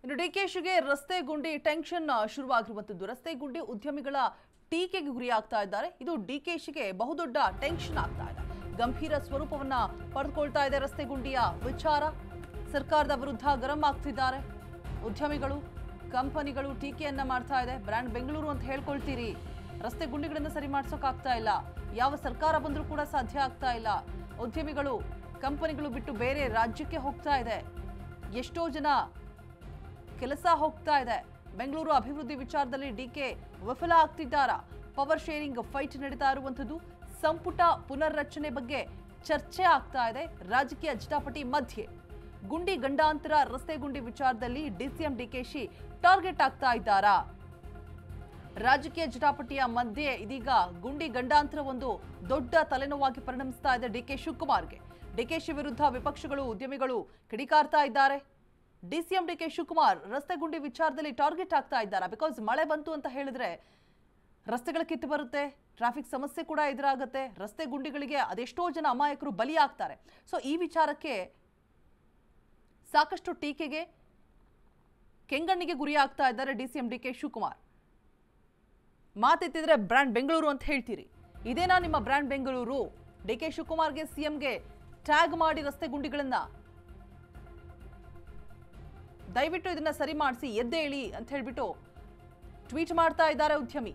ಇನ್ನು ಡಿಕೆಶಿಗೆ ರಸ್ತೆ ಗುಂಡಿ ಟೆನ್ಷನ್ ಶುರುವಾಗಿರುವಂತದ್ದು. ರಸ್ತೆ ಗುಂಡಿ ಉದ್ಯಮಿಗಳ ಟೀಕೆಗೆ ಗುರಿಯಾಗ್ತಾ ಇದ್ದಾರೆ. ಇದು ಡಿಕೆಶಿಗೆ ಬಹುದೊಡ್ಡ ಟೆನ್ಷನ್ ಆಗ್ತಾ ಇದೆ. ಗಂಭೀರ ಸ್ವರೂಪವನ್ನ ಪಡೆದುಕೊಳ್ತಾ ಇದೆ ರಸ್ತೆ ಗುಂಡಿಯ ವಿಚಾರ. ಸರ್ಕಾರದ ವಿರುದ್ಧ ಗರಂ ಆಗ್ತಿದ್ದಾರೆ ಉದ್ಯಮಿಗಳು, ಕಂಪನಿಗಳು ಟೀಕೆಯನ್ನ ಮಾಡ್ತಾ ಇದೆ. ಬ್ರ್ಯಾಂಡ್ ಬೆಂಗಳೂರು ಅಂತ ಹೇಳ್ಕೊಳ್ತೀರಿ, ರಸ್ತೆ ಗುಂಡಿಗಳನ್ನ ಸರಿ ಮಾಡ್ಸೋಕ್ಕಾಗ್ತಾ ಇಲ್ಲ, ಯಾವ ಸರ್ಕಾರ ಬಂದರೂ ಕೂಡ ಸಾಧ್ಯ ಆಗ್ತಾ ಇಲ್ಲ. ಉದ್ಯಮಿಗಳು ಕಂಪನಿಗಳು ಬಿಟ್ಟು ಬೇರೆ ರಾಜ್ಯಕ್ಕೆ ಹೋಗ್ತಾ ಇದೆ, ಎಷ್ಟೋ ಜನ ಕೆಲಸ ಹೋಗ್ತಾ ಇದೆ. ಬೆಂಗಳೂರು ಅಭಿವೃದ್ಧಿ ವಿಚಾರದಲ್ಲಿ ಡಿಕೆ ವಿಫಲ ಆಗ್ತಿದ್ದಾರಾ? ಪವರ್ ಶೇರಿಂಗ್ ಫೈಟ್ ನಡೀತಾ ಇರುವಂತದ್ದು. ಸಂಪುಟ ಪುನರ್ರಚನೆ ಬಗ್ಗೆ ಚರ್ಚೆ ಆಗ್ತಾ ಇದೆ ರಾಜಕೀಯ ಜಟಾಪಟಿ ಮಧ್ಯೆ. ಗುಂಡಿ ಗಂಡಾಂತರ ರಸ್ತೆ ಗುಂಡಿ ವಿಚಾರದಲ್ಲಿ ಡಿಸಿಎಂ ಡಿಕೆಶಿ ಟಾರ್ಗೆಟ್ ಆಗ್ತಾ ಇದ್ದಾರಾ? ರಾಜಕೀಯ ಜಟಾಪಟಿಯ ಮಧ್ಯೆ ಇದೀಗ ಗುಂಡಿ ಗಂಡಾಂತರ ಒಂದು ದೊಡ್ಡ ತಲೆನೋವಾಗಿ ಪರಿಣಮಿಸ್ತಾ ಇದೆ ಡಿಕೆ ಶಿವಕುಮಾರ್ಗೆ. ಡಿಕೆಶಿ ವಿರುದ್ಧ ವಿಪಕ್ಷಗಳು, ಉದ್ಯಮಿಗಳು ಕಿಡಿಕಾರ್ತಾ ಇದ್ದಾರೆ. ಡಿಸಿಎಂ ಡಿಕೆ ಶಿವಕುಮಾರ್ ರಸ್ತೆ ಗುಂಡಿ ವಿಚಾರದಲ್ಲಿ ಟಾರ್ಗೆಟ್ ಆಗ್ತಾ ಇದ್ದಾರೆ. ಬಿಕಾಸ್ ಮಳೆ ಬಂತು ಅಂತ ಹೇಳಿದ್ರೆ ರಸ್ತೆಗಳ ಕಿತ್ತು ಬರುತ್ತೆ, ಟ್ರಾಫಿಕ್ ಸಮಸ್ಯೆ ಕೂಡ ಎದುರಾಗುತ್ತೆ. ರಸ್ತೆ ಗುಂಡಿಗಳಿಗೆ ಅದೆಷ್ಟೋ ಜನ ಅಮಾಯಕರು ಬಲಿಯಾಗ್ತಾರೆ. ಸೊ ಈ ವಿಚಾರಕ್ಕೆ ಸಾಕಷ್ಟು ಟೀಕೆಗೆ, ಕೆಂಗಣ್ಣಿಗೆ ಗುರಿ ಆಗ್ತಾ ಇದ್ದಾರೆ ಡಿಸಿಎಂ ಡಿಕೆ ಶಿವಕುಮಾರ್. ಮಾತೆತ್ತಿದ್ರೆ ಬ್ರ್ಯಾಂಡ್ ಬೆಂಗಳೂರು ಅಂತ ಹೇಳ್ತೀರಿ, ಇದೇನಾ ನಿಮ್ಮ ಬ್ರ್ಯಾಂಡ್ ಬೆಂಗಳೂರು? ಡಿಕೆ ಶಿವಕುಮಾರ್ಗೆ, ಸಿಎಂಗೆ ಟ್ಯಾಗ್ ಮಾಡಿ ರಸ್ತೆ ಗುಂಡಿಗಳನ್ನ ದಯವಿಟ್ಟು ಇದನ್ನ ಸರಿ ಮಾಡಿಸಿ, ಎದ್ದೇಳಿ ಅಂತ ಹೇಳ್ಬಿಟ್ಟು ಟ್ವೀಟ್ ಮಾಡ್ತಾ ಇದ್ದಾರೆ ಉದ್ಯಮಿ.